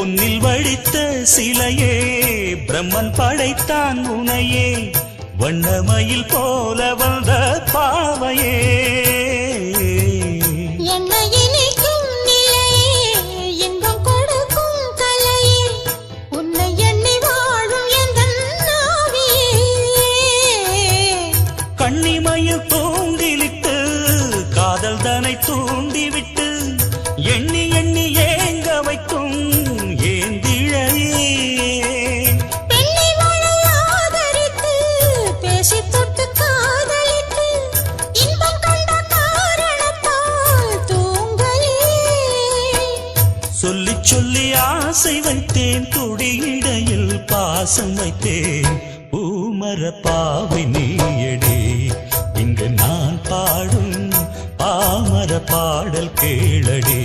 பொன்னில் வடித்த சிலையே பிரம்மன் படைத்தான் உனையே வண்ணமயில் போல வந்த பாவையே கண்ணிமயில் தூண்டிலிட்டு காதல் தனை தூண்டிவிட்டு எண்ணி எண்ணி ஏங்க வைக்கும் ஏந்திழையே சொல்லி சொல்லி ஆசை வைத்தேன் துடியிடையில் பாசம் வைத்தேன் பூமர பாவை நீயடே இங்கு நான் பாடும் பாமர பாடல் கேளடே